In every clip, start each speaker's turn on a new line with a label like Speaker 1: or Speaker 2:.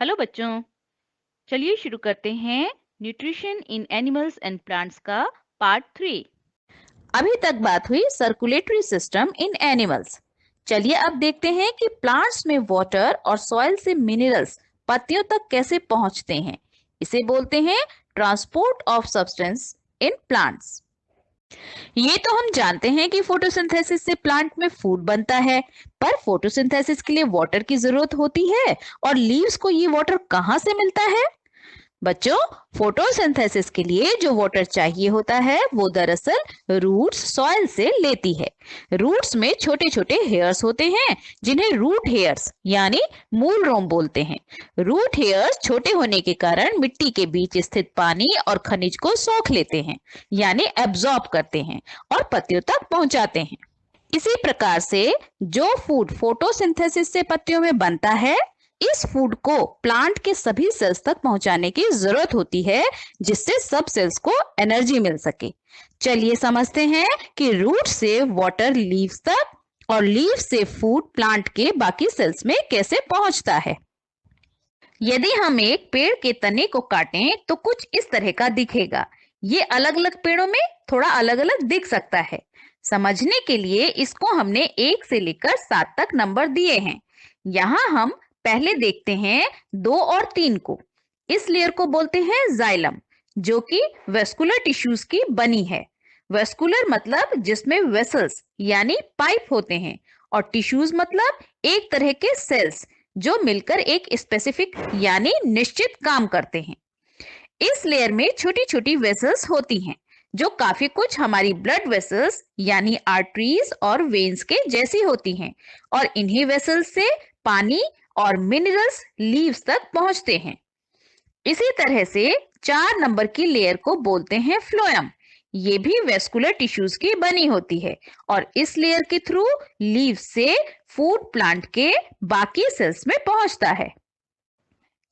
Speaker 1: Hello बच्चों, चलिए शुरू करते हैं nutrition in animals and plants का पार्ट 3।
Speaker 2: अभी तक बात हुई सर्कुलेटरी सिस्टम इन एनिमल्स। चलिए अब देखते हैं कि प्लांट्स में वाटर और सॉइल से मिनरल्स पत्तियों तक कैसे पहुंचते हैं। इसे बोलते हैं transport of substance in plants. ये तो हम जानते हैं कि फोटोसिंथेसिस से प्लांट में फूड बनता है, पर फोटोसिंथेसिस के लिए वाटर की जरूरत होती है और लीव्स को ये वाटर कहाँ से मिलता है? बच्चों, फोटोसिंथेसिस के लिए जो वाटर चाहिए होता है वो दरअसल रूट्स सॉइल से लेती है। रूट्स में छोटे छोटे हेयर्स होते हैं जिन्हें रूट हेयर्स यानी मूल रोम बोलते हैं। रूट हेयर्स छोटे होने के कारण मिट्टी के बीच स्थित पानी और खनिज को सोख लेते हैं यानी एब्जॉर्ब करते हैं और पत्तियों तक पहुंचाते हैं। इसी प्रकार से जो फूड फोटोसिंथेसिस से पत्तियों में बनता है, इस फूड को प्लांट के सभी सेल्स तक पहुंचाने की जरूरत होती है जिससे सब सेल्स को एनर्जी मिल सके। चलिए समझते हैं कि रूट से वाटर लीव्स तक और लीव से फूड प्लांट के बाकी सेल्स में कैसे पहुंचता है। यदि हम एक पेड़ के तने को काटें तो कुछ इस तरह का दिखेगा। ये अलग अलग पेड़ों में थोड़ा अलग अलग दिख सकता है। समझने के लिए इसको हमने 1 से लेकर 7 तक नंबर दिए हैं। यहाँ हम पहले देखते हैं 2 और 3 को। इस लेयर को बोलते हैं जाइलम, जो कि वेस्कुलर टिश्यूज की बनी है। वेस्कुलर मतलब जिसमें वेसल्स यानी पाइप होते हैं, और टिश्यूज मतलब एक तरह के सेल्स जो मिलकर एक स्पेसिफिक यानी निश्चित काम करते हैं। इस लेयर में छोटी छोटी वेसल्स होती हैं जो काफी कुछ हमारी ब्लड वेसल्स यानी आर्टरीज और वेन्स के जैसी होती हैं, और इन्हीं वेसल्स से पानी और मिनरल्स लीव्स तक पहुंचते हैं। इसी तरह से 4 नंबर की लेयर को बोलते हैं फ्लोएम। ये भी वेस्कुलर टिश्यूज की बनी होती है और इस लेयर के थ्रू लीव से फूड प्लांट के बाकी सेल्स में पहुंचता है।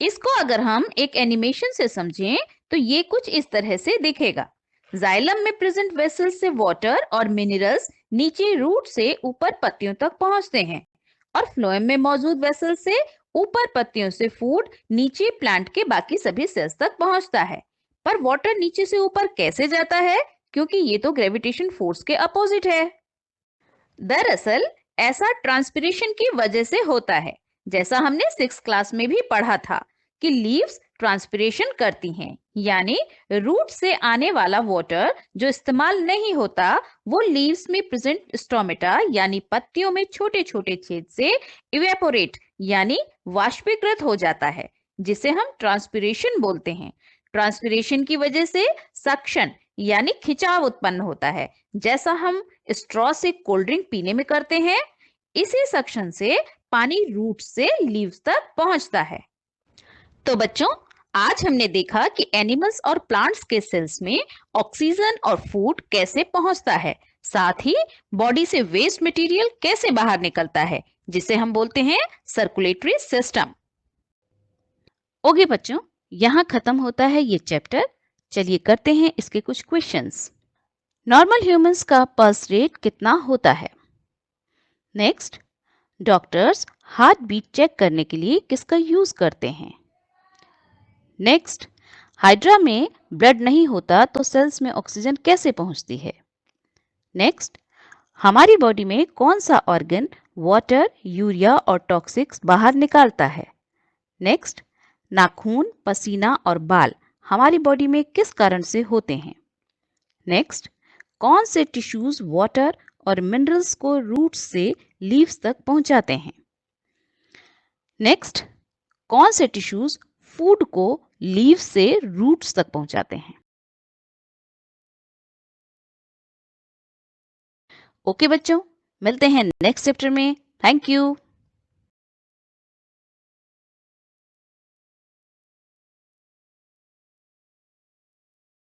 Speaker 2: इसको अगर हम एक एनिमेशन से समझें तो ये कुछ इस तरह से दिखेगा। जाइलम में प्रेजेंट वेसल्स से वाटर और मिनरल्स नीचे रूट से ऊपर पत्तियों तक पहुंचते हैं, और फ्लोएम में मौजूद वेसल से ऊपर पत्तियों से फूड नीचे प्लांट के बाकी सभी सेल्स तक पहुंचता है। पर वाटर नीचे से ऊपर कैसे जाता है, क्योंकि ये तो ग्रेविटेशन फोर्स के अपोजिट है। दरअसल ऐसा ट्रांसपिरेशन की वजह से होता है। जैसा हमने 6 क्लास में भी पढ़ा था कि लीव्स ट्रांसपिरेशन करती हैं, यानी रूट से आने वाला वाटर जो इस्तेमाल नहीं होता वो लीव्स में प्रेजेंट स्टोमेटा यानी पत्तियों में छोटे छोटे छेद से इवेपोरेट यानी वाष्पीकृत हो जाता है, जिसे हम ट्रांसपिरेशन बोलते हैं। ट्रांसपिरेशन की वजह से सक्शन यानी खिंचाव उत्पन्न होता है, जैसा हम स्ट्रॉ से कोल्ड ड्रिंक पीने में करते हैं। इसी सक्शन से पानी रूट से लीव्स तक पहुंचता है। तो बच्चों, आज हमने देखा कि एनिमल्स और प्लांट्स के सेल्स में ऑक्सीजन और फूड कैसे पहुंचता है, साथ ही बॉडी से वेस्ट मटेरियल कैसे बाहर निकलता है, जिसे हम बोलते हैं सर्कुलेटरी सिस्टम। ओके बच्चों, यहाँ खत्म होता है ये चैप्टर। चलिए करते हैं इसके कुछ क्वेश्चंस। नॉर्मल ह्यूमंस का पल्स रेट कितना होता है? Next, doctors heartbeat check करने के लिए किसका यूज करते हैं? नेक्स्ट, हाइड्रा में ब्लड नहीं होता तो सेल्स में ऑक्सीजन कैसे पहुंचती है? नेक्स्ट, हमारी बॉडी में कौन सा ऑर्गन वाटर, यूरिया और टॉक्सिक्स बाहर निकालता है? नेक्स्ट, नाखून, पसीना और बाल हमारी बॉडी में किस कारण से होते हैं? नेक्स्ट, कौन से टिश्यूज वाटर और मिनरल्स को रूट्स से लीव्स तक पहुंचाते हैं? नेक्स्ट, कौन से टिश्यूज फूड को लीव्स से रूट्स तक पहुंचाते हैं? ओके बच्चों, मिलते हैं नेक्स्ट चैप्टर में। Thank you.